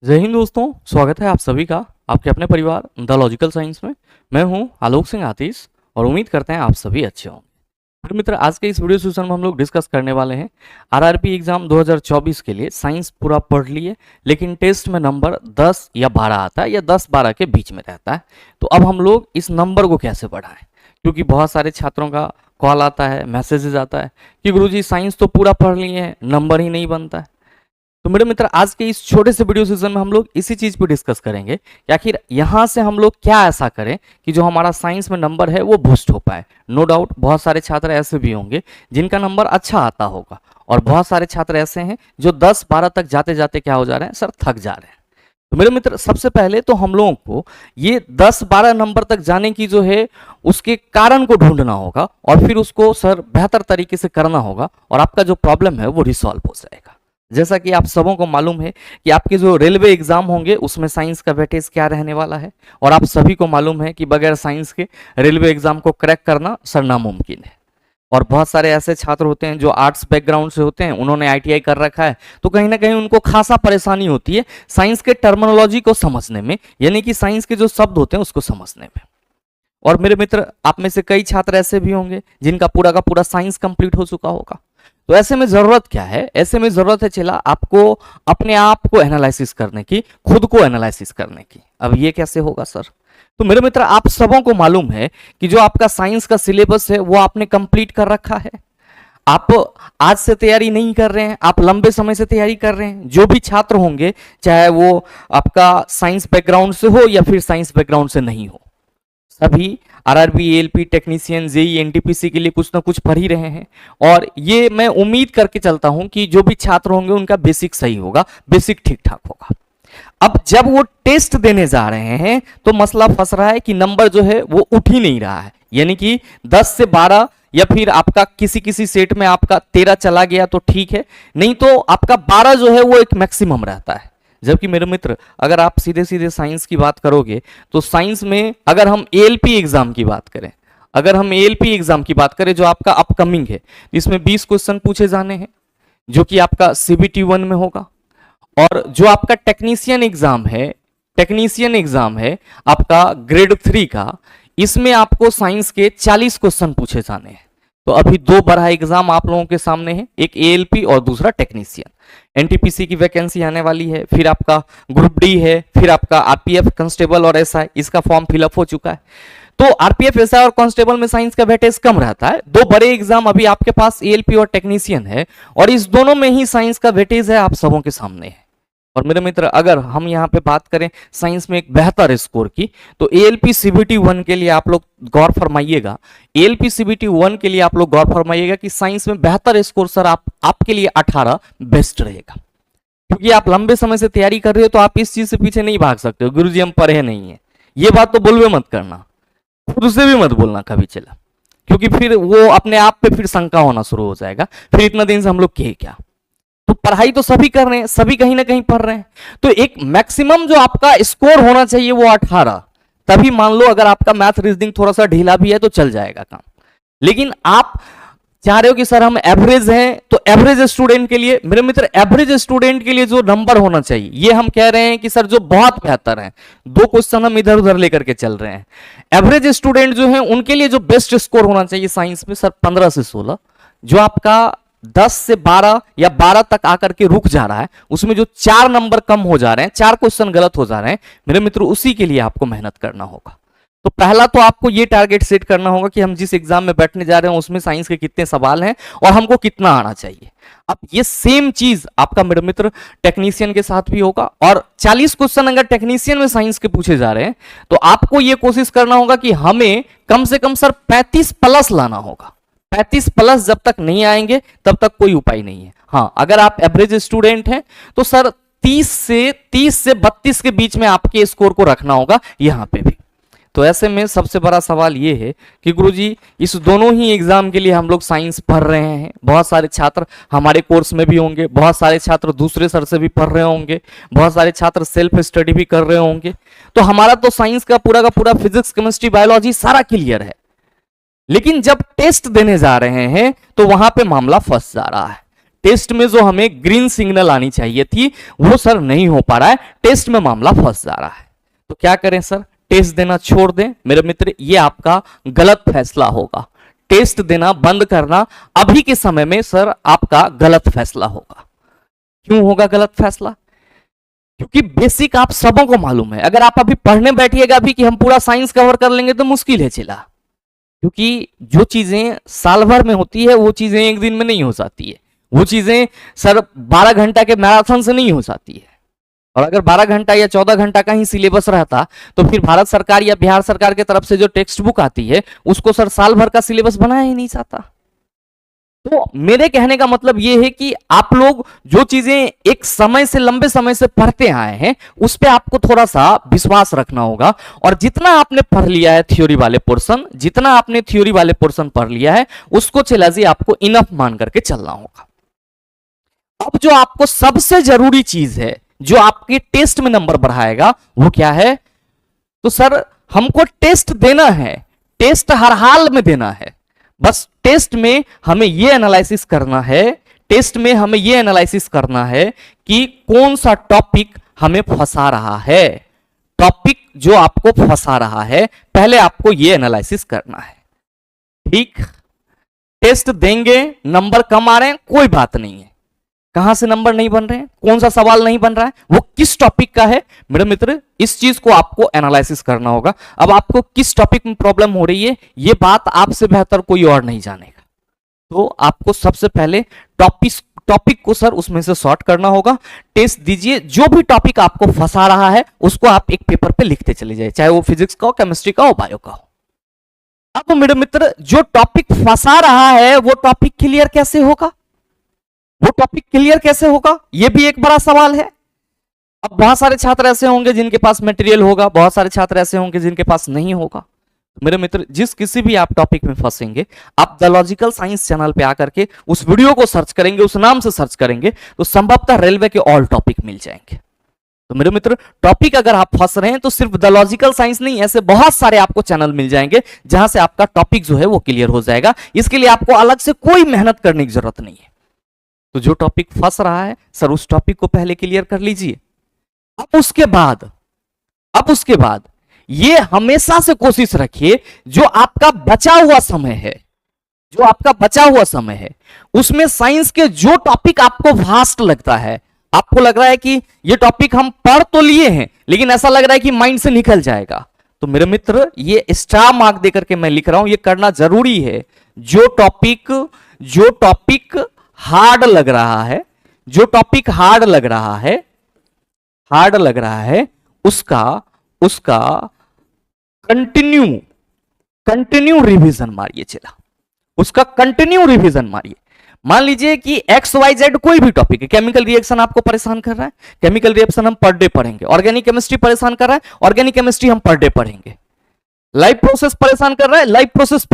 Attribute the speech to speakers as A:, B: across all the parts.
A: जय हिंद दोस्तों, स्वागत है आप सभी का आपके अपने परिवार द लॉजिकल साइंस में। मैं हूं आलोक सिंह आतिश और उम्मीद करते हैं आप सभी अच्छे होंगे। फिर मित्र, आज के इस वीडियो सेशन में हम लोग डिस्कस करने वाले हैं आरआरबी एग्जाम 2024 के लिए। साइंस पूरा पढ़ लिए, लेकिन टेस्ट में नंबर 10 या 12 आता है या 10-12 के बीच में रहता है। तो अब हम लोग इस नंबर को कैसे बढ़ाएं, क्योंकि बहुत सारे छात्रों का कॉल आता है, मैसेजेस आता है कि गुरुजी साइंस तो पूरा पढ़ लिए हैं, नंबर ही नहीं बनता है। तो मेरे मित्र, आज के इस छोटे से वीडियो सेशन में हम लोग इसी चीज पे डिस्कस करेंगे कि आखिर यहाँ से हम लोग क्या ऐसा करें कि जो हमारा साइंस में नंबर है वो बूस्ट हो पाए। नो डाउट बहुत सारे छात्र ऐसे भी होंगे जिनका नंबर अच्छा आता होगा, और बहुत सारे छात्र ऐसे हैं जो 10-12 तक जाते जाते क्या हो जा रहे हैं, सर थक जा रहे हैं। तो मेरे मित्र, सबसे पहले तो हम लोगों को ये 10-12 नंबर तक जाने की जो है उसके कारण को ढूंढना होगा, और फिर उसको सर बेहतर तरीके से करना होगा, और आपका जो प्रॉब्लम है वो रिसॉल्व हो जाएगा। जैसा कि आप सबों को मालूम है कि आपके जो रेलवे एग्जाम होंगे उसमें साइंस का वेटेज क्या रहने वाला है, और आप सभी को मालूम है कि बगैर साइंस के रेलवे एग्जाम को क्रैक करना सर नामुमकिन है। और बहुत सारे ऐसे छात्र होते हैं जो आर्ट्स बैकग्राउंड से होते हैं, उन्होंने आईटीआई कर रखा है, तो कहीं ना कहीं उनको खासा परेशानी होती है साइंस के टर्मिनोलॉजी को समझने में, यानी कि साइंस के जो शब्द होते हैं उसको समझने में। और मेरे मित्र, आप में से कई छात्र ऐसे भी होंगे जिनका पूरा का पूरा साइंस कंप्लीट हो चुका होगा। तो ऐसे में जरूरत क्या है? ऐसे में जरूरत है चला आपको अपने आप को एनालिसिस करने की, खुद को एनालिसिस करने की। अब ये कैसे होगा सर? तो मेरे मित्र, आप सबों को मालूम है कि जो आपका साइंस का सिलेबस है वो आपने कंप्लीट कर रखा है। आप आज से तैयारी नहीं कर रहे हैं, आप लंबे समय से तैयारी कर रहे हैं। जो भी छात्र होंगे, चाहे वो आपका साइंस बैकग्राउंड से हो या फिर साइंस बैकग्राउंड से नहीं हो, सभी RRB, ALP, technician, JE, NTPC के लिए कुछ ना कुछ पढ़ ही रहे हैं। और ये मैं उम्मीद करके चलता हूं कि जो भी छात्र होंगे उनका बेसिक सही होगा, बेसिक ठीक ठाक होगा। अब जब वो टेस्ट देने जा रहे हैं तो मसला फंस रहा है कि नंबर जो है वो उठ ही नहीं रहा है, यानी कि 10 से 12, या फिर आपका किसी किसी सेट में आपका 13 चला गया तो ठीक है, नहीं तो आपका 12 जो है वो एक मैक्सिमम रहता है। जबकि मेरे मित्र, अगर आप सीधे सीधे साइंस की बात करोगे तो साइंस में अगर हम एएलपी एग्जाम की बात करें, अगर हम एएलपी एग्जाम की बात करें जो आपका अपकमिंग है, इसमें 20 क्वेश्चन पूछे जाने हैं जो कि आपका सीबीटी 1 में होगा। और जो आपका टेक्नीशियन एग्जाम है आपका ग्रेड 3 का, इसमें आपको साइंस के 40 क्वेश्चन पूछे जाने हैं। तो अभी दो बड़ा एग्जाम आप लोगों के सामने है, एक एएलपी और दूसरा टेक्नीशियन। एनटीपीसी की वैकेंसी आने वाली है, फिर आपका ग्रुप डी है, फिर आपका आरपीएफ, कांस्टेबल और एसआई, इसका फॉर्म फिलअप हो चुका है। तो आरपीएफ, एसआई और कांस्टेबल में साइंस का वेटेज कम रहता है। दो बड़े एग्जाम अभी आपके पास एएलपी और टेक्नीशियन है, और इस दोनों में ही साइंस का वेटेज है आप सबों के सामने है। और मेरे मित्र, अगर हम यहाँ पे बात करें साइंस में एक बेहतर स्कोर की, तो एएलपी सीबीटी 1 के लिए आप लोग गौर फरमाइएगा। एएलपी सीबीटी 1 के लिए आप लोग गौर फरमाइएगा कि साइंस में बेहतर स्कोर सर आपके लिए 18 बेस्ट रहेगा, क्योंकि आप लंबे समय से तैयारी कर रहे हो, तो आप इस चीज से पीछे नहीं भाग सकते हो गुरुजी हम पढ़े नहीं है। ये बात तो बोलवे मत करना, खुद से भी मत बोलना कभी चला, क्योंकि फिर वो अपने आप पे फिर शंका होना शुरू हो जाएगा, फिर इतना दिन से हम लोग कहे क्या। तो पढ़ाई तो सभी कर रहे हैं, सभी कहीं ना कहीं पढ़ रहे हैं, तो एक मैक्सिमम जो आपका स्कोर होना चाहिए वो 18। तभी मान लो अगर आपका मैथ रीजनिंग थोड़ा सा ढीला भी है तो चल जाएगा काम। लेकिन आप चाह रहे हो कि सर हम एवरेज हैं, तो एवरेज स्टूडेंट के लिए, मेरे मित्र, एवरेज स्टूडेंट के लिए जो नंबर होना चाहिए, ये हम कह रहे हैं कि सर जो बहुत बेहतर है, दो क्वेश्चन हम इधर उधर लेकर के चल रहे हैं। एवरेज स्टूडेंट जो है उनके लिए जो बेस्ट स्कोर होना चाहिए साइंस में सर 15 से 16। जो आपका 10 से 12 या 12 तक आकर के रुक जा रहा है, उसमें जो 4 नंबर कम हो जा रहे हैं, 4 क्वेश्चन गलत हो जा रहे हैं, मेरे मित्र, उसी के लिए आपको मेहनत करना होगा। तो पहला तो आपको ये टारगेट सेट करना होगा कि हम जिस एग्जाम में बैठने जा रहे हैं उसमें साइंस के कितने सवाल हैं और हमको कितना आना चाहिए। अब ये सेम चीज आपका मेरे मित्र टेक्नीशियन के साथ भी होगा, और 40 क्वेश्चन अगर टेक्नीशियन में साइंस के पूछे जा रहे हैं तो आपको ये कोशिश करना होगा कि हमें कम से कम सर 35 प्लस लाना होगा। 35 प्लस जब तक नहीं आएंगे तब तक कोई उपाय नहीं है। हाँ, अगर आप एवरेज स्टूडेंट हैं तो सर 30 से 32 के बीच में आपके स्कोर को रखना होगा यहां पे भी। तो ऐसे में सबसे बड़ा सवाल ये है कि गुरुजी इस दोनों ही एग्जाम के लिए हम लोग साइंस पढ़ रहे हैं। बहुत सारे छात्र हमारे कोर्स में भी होंगे, बहुत सारे छात्र दूसरे सर से भी पढ़ रहे होंगे, बहुत सारे छात्र सेल्फ स्टडी भी कर रहे होंगे। तो हमारा तो साइंस का पूरा फिजिक्स, केमिस्ट्री, बायोलॉजी सारा क्लियर है, लेकिन जब टेस्ट देने जा रहे हैं तो वहां पे मामला फंस जा रहा है। टेस्ट में जो हमें ग्रीन सिग्नल आनी चाहिए थी वो सर नहीं हो पा रहा है, टेस्ट में मामला फंस जा रहा है। तो क्या करें सर, टेस्ट देना छोड़ दें? मेरे मित्र ये आपका गलत फैसला होगा। टेस्ट देना बंद करना अभी के समय में सर आपका गलत फैसला होगा। क्यों होगा गलत फैसला? क्योंकि बेसिक आप सबों को मालूम है, अगर आप अभी पढ़ने बैठिएगा अभी कि हम पूरा साइंस कवर कर लेंगे तो मुश्किल है चिला, क्योंकि जो चीजें साल भर में होती है वो चीजें एक दिन में नहीं हो जाती है। वो चीजें सर 12 घंटा के मैराथन से नहीं हो जाती है। और अगर 12 घंटा या 14 घंटा का ही सिलेबस रहता तो फिर भारत सरकार या बिहार सरकार की तरफ से जो टेक्स्ट बुक आती है उसको सर साल भर का सिलेबस बनाया ही नहीं जाता। तो मेरे कहने का मतलब यह है कि आप लोग जो चीजें एक समय से, लंबे समय से पढ़ते आए हैं उस पे आपको थोड़ा सा विश्वास रखना होगा। और जितना आपने पढ़ लिया है थ्योरी वाले पोर्शन, जितना आपने थ्योरी वाले पोर्शन पढ़ लिया है उसको चला जी आपको इनफ मान करके चलना होगा। अब जो आपको सबसे जरूरी चीज है जो आपके टेस्ट में नंबर बढ़ाएगा वो क्या है? तो सर हमको टेस्ट देना है, टेस्ट हर हाल में देना है। बस टेस्ट में हमें यह एनालिसिस करना है, टेस्ट में हमें यह एनालिसिस करना है कि कौन सा टॉपिक हमें फंसा रहा है। टॉपिक जो आपको फंसा रहा है पहले आपको यह एनालिसिस करना है। ठीक, टेस्ट देंगे, नंबर कम आ रहे हैं, कोई बात नहीं है। कहां से नंबर नहीं बन रहे हैं, कौन सा सवाल नहीं बन रहा है, वो किस टॉपिक का है, मेरे मित्र इस चीज को आपको एनालिसिस करना होगा। अब आपको किस टॉपिक में प्रॉब्लम हो रही है ये बात आपसे बेहतर कोई और नहीं जानेगा। तो आपको सबसे पहले टॉपिक को सर उसमें से सॉर्ट करना होगा। टेस्ट दीजिए, जो भी टॉपिक आपको फंसा रहा है उसको आप एक पेपर पे लिखते चले जाए, चाहे वो फिजिक्स का हो, केमिस्ट्री का हो, बायो का हो। अब मेरे मित्र जो टॉपिक फंसा रहा है वो टॉपिक क्लियर कैसे होगा, वो टॉपिक क्लियर कैसे होगा, ये भी एक बड़ा सवाल है। अब बहुत सारे छात्र ऐसे होंगे जिनके पास मटेरियल होगा, बहुत सारे छात्र ऐसे होंगे जिनके पास नहीं होगा। मेरे मित्र जिस किसी भी आप टॉपिक में फंसेंगे, आप द लॉजिकल साइंस चैनल पे आकर के उस वीडियो को सर्च करेंगे, उस नाम से सर्च करेंगे तो संभवतः रेलवे के ऑल टॉपिक मिल जाएंगे। तो मेरे मित्र टॉपिक अगर आप फंस रहे हैं तो सिर्फ द लॉजिकल साइंस नहीं, ऐसे बहुत सारे आपको चैनल मिल जाएंगे जहां से आपका टॉपिक जो है वो क्लियर हो जाएगा। इसके लिए आपको अलग से कोई मेहनत करने की जरूरत नहीं है। तो जो टॉपिक फंस रहा है सर उस टॉपिक को पहले क्लियर कर लीजिए। अब उसके बाद ये हमेशा से कोशिश रखिए जो आपका बचा हुआ समय है, जो आपका बचा हुआ समय है उसमें साइंस के जो टॉपिक आपको वास्ट लगता है, आपको लग रहा है कि ये टॉपिक हम पढ़ तो लिए हैं लेकिन ऐसा लग रहा है कि माइंड से निकल जाएगा, तो मेरे मित्र ये स्टार मार्क देकर के मैं लिख रहा हूं, ये करना जरूरी है। जो टॉपिक हार्ड लग रहा है, जो टॉपिक हार्ड लग रहा है उसका कंटिन्यू रिवीजन मारिए। चला उसका कंटिन्यू रिवीजन मारिए। मान लीजिए कि XYZ कोई भी टॉपिक है, केमिकल रिएक्शन आपको परेशान कर रहा है, केमिकल रिएक्शन हम पर डे पढ़ेंगे। ऑर्गेनिक केमिस्ट्री परेशान कर रहा है, ऑर्गेनिक केमिस्ट्री हम पर डे पढ़ेंगे। लाइव प्रोसेस परेशान कर रहा है, लाइव प्रोसेस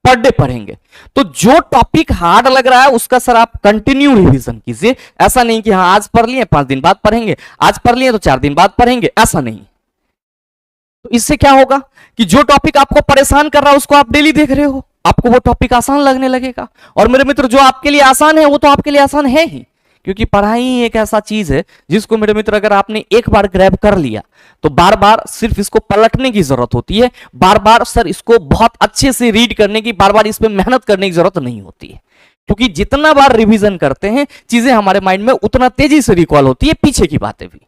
A: पर डे पढ़ेंगे। तो जो टॉपिक हार्ड लग रहा है उसका सर आप कंटिन्यू रिवीजन कीजिए। ऐसा नहीं कि हाँ आज पढ़ लिए 5 दिन बाद पढ़ेंगे, आज पढ़ लिए तो 4 दिन बाद पढ़ेंगे, ऐसा नहीं। तो इससे क्या होगा कि जो टॉपिक आपको परेशान कर रहा है उसको आप डेली देख रहे हो, आपको वो टॉपिक आसान लगने लगेगा। और मेरे मित्र जो आपके लिए आसान है वो तो आपके लिए आसान है ही, क्योंकि पढ़ाई एक ऐसा चीज है जिसको मेरे मित्र अगर आपने एक बार ग्रैब कर लिया तो बार बार सिर्फ इसको पलटने की जरूरत होती है, बार बार सर इसको बहुत अच्छे से रीड करने की, बार बार इस पे मेहनत करने की जरूरत नहीं होती है। क्योंकि जितना बार रिवीजन करते हैं चीजें हमारे माइंड में उतना तेजी से रिकॉल होती है, पीछे की बातें भी।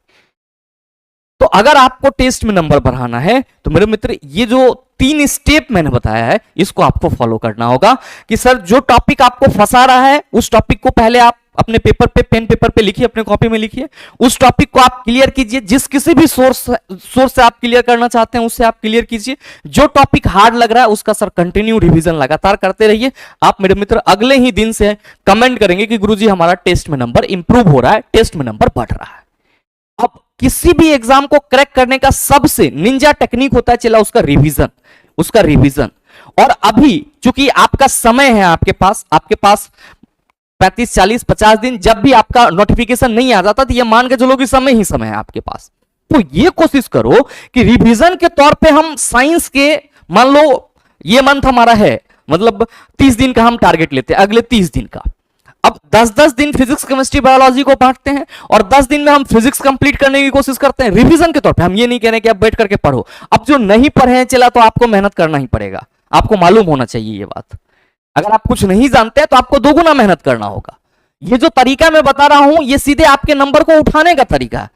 A: तो अगर आपको टेस्ट में नंबर बढ़ाना है तो मेरे मित्र ये जो 3 स्टेप मैंने बताया है इसको आपको फॉलो करना होगा कि सर जो टॉपिक आपको फंसा रहा है उस टॉपिक को पहले आप अपने पेपर पे, पेन पेपर पे लिखिए, अपने कॉपी में लिखिए। उस टॉपिक को आप क्लियर कीजिए, जिस किसी भी सोर्स से आप क्लियर करना चाहते हैं उससे आप क्लियर कीजिए। जो टॉपिक हार्ड लग रहा है उसका सर कंटिन्यू रिवीजन लगातार करते रहिए। आप मेरे मित्र अगले ही दिन से कमेंट करेंगे कि गुरुजी हमारा टेस्ट में नंबर इंप्रूव हो रहा है, टेस्ट में नंबर बढ़ रहा है। अब किसी भी एग्जाम को क्रैक करने का सबसे निंजा टेक्निक होता है चला उसका रिवीजन। और अभी चूंकि आपका समय है, आपके पास 35, 40, 50 दिन, जब भी आपका नोटिफिकेशन नहीं आ जाता तो ये मान के चलो कि समय ही समय है आपके पास। तो ये कोशिश करो कि रिवीजन के तौर पे हम साइंस के, मान लो ये मंथ हमारा है, मतलब 30 दिन का हम टारगेट लेते हैं, अगले 30 दिन का अब 10-10 दिन फिजिक्स केमिस्ट्री बायोलॉजी को बांटते हैं और 10 दिन में हम फिजिक्स कंप्लीट करने की कोशिश करते हैं रिवीजन के तौर पे। हम ये नहीं कह रहे कि आप बैठ करके पढ़ो, अब जो नहीं पढ़े हैं चला तो आपको मेहनत करना ही पड़ेगा, आपको मालूम होना चाहिए ये बात। अगर आप कुछ नहीं जानते हैं तो आपको दोगुना मेहनत करना होगा। ये जो तरीका मैं बता रहा हूं ये सीधे आपके नंबर को उठाने का तरीका है,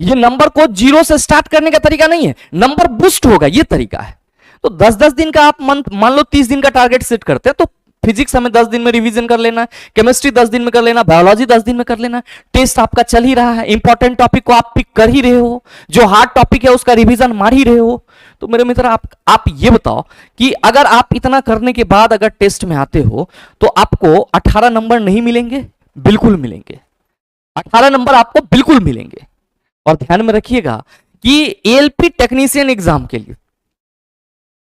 A: ये नंबर को जीरो से स्टार्ट करने का तरीका नहीं है, नंबर बूस्ट होगा ये तरीका है। तो 10-10 दिन का आप मान लो 30 दिन का टारगेट सेट करते हैं, तो फिजिक्स हमें 10 दिन में रिवीजन कर लेना है, केमिस्ट्री 10 दिन में कर लेना, बायोलॉजी 10 दिन में कर लेना। टेस्ट आपका चल ही रहा है, इंपॉर्टेंट टॉपिक को आप पिक कर ही रहे हो, जो हार्ड टॉपिक है उसका रिवीजन मार ही रहे हो। तो मेरे मित्र आप ये बताओ कि अगर आप इतना करने के बाद अगर टेस्ट में आते हो तो आपको 18 नंबर नहीं मिलेंगे? बिल्कुल मिलेंगे, 18 नंबर आपको बिल्कुल मिलेंगे। और ध्यान में रखिएगा कि एएलपी टेक्नीशियन एग्जाम के लिए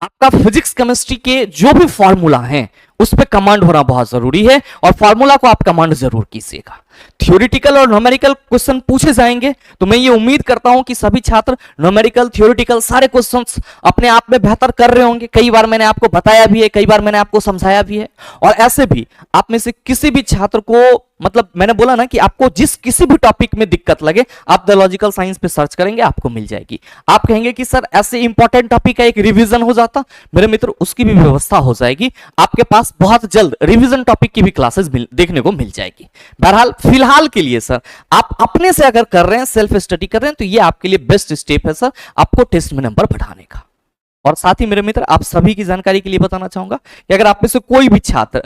A: आपका फिजिक्स केमिस्ट्री के जो भी फॉर्मूला हैं उस पे कमांड होना बहुत जरूरी है, और फॉर्मूला को आप कमांड जरूर कीजिएगा। थ्योरेटिकल और न्यूमेरिकल क्वेश्चन पूछे जाएंगे, तो मैं ये उम्मीद करता हूं कि सभी छात्र न्यूमेरिकल थ्योरेटिकल सारे क्वेश्चंस अपने आप में बेहतर कर रहे होंगे। कई बार मैंने आपको बताया भी है, कई बार मैंने आपको समझाया भी है। और ऐसे भी आप में से किसी भी छात्र को, मतलब मैंने बोला ना कि आपको जिस किसी भी टॉपिक में दिक्कत लगे आप द लॉजिकल साइंस पे सर्च करेंगे, आपको मिल जाएगी। आप कहेंगे कि सर ऐसे इंपॉर्टेंट टॉपिक का एक रिवीजन हो जाता, मेरे मित्र उसकी भी व्यवस्था हो जाएगी। आपके पास बहुत जल्द रिवीजन टॉपिक की भी क्लासेस देखने को मिल जाएगी। बहरहाल फिलहाल के लिए सर आप अपने से अगर कर रहे हैं, सेल्फ स्टडी कर रहे हैं, तो ये आपके लिए बेस्ट स्टेप है सर आपको टेस्ट में नंबर बढ़ाने का। और साथ ही मेरे मित्र आप सभी की जानकारी के लिए बताना चाहूंगा कि अगर आप में से कोई भी छात्र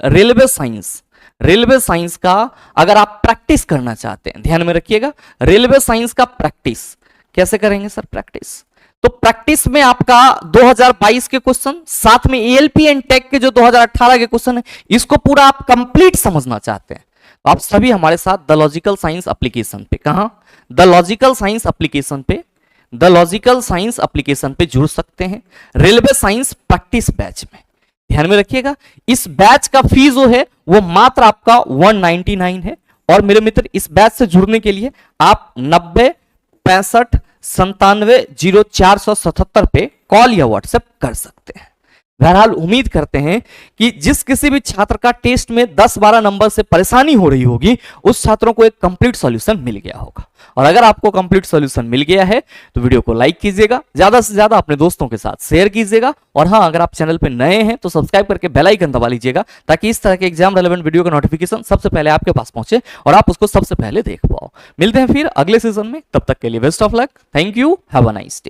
A: रेलवे साइंस का अगर आप प्रैक्टिस करना चाहते हैं, ध्यान में रखिएगा, रेलवे साइंस का प्रैक्टिस कैसे करेंगे सर? प्रैक्टिस तो प्रैक्टिस में आपका 2022 के क्वेश्चन, साथ में एएलपी एंड टेक के जो 2018 के क्वेश्चन है, इसको पूरा आप कंप्लीट समझना चाहते हैं तो आप सभी हमारे साथ द लॉजिकल साइंस एप्लीकेशन पे, कहां? द लॉजिकल साइंस एप्लीकेशन पे जुड़ सकते हैं रेलवे साइंस प्रैक्टिस बैच में। ध्यान में रखिएगा इस बैच का फीस जो है वो मात्र आपका 199 है। और मेरे मित्र इस बैच से जुड़ने के लिए आप 9065970477 पे कॉल या व्हाट्सएप कर सकते हैं। बहरहाल उम्मीद करते हैं कि जिस किसी भी छात्र का टेस्ट में 10-12 नंबर से परेशानी हो रही होगी उस छात्रों को एक कंप्लीट सॉल्यूशन मिल गया होगा। और अगर आपको कंप्लीट सॉल्यूशन मिल गया है तो वीडियो को लाइक कीजिएगा, ज्यादा से ज्यादा अपने दोस्तों के साथ शेयर कीजिएगा। और हाँ, अगर आप चैनल पे नए हैं तो सब्सक्राइब करके बेल आइकन दबा लीजिएगा ताकि इस तरह के एग्जाम रेलेवेंट वीडियो का नोटिफिकेशन सबसे पहले आपके पास पहुंचे और आप उसको सबसे पहले देख पाओ। मिलते हैं फिर अगले सीजन में, तब तक के लिए best of luck, thank you, have a nice day.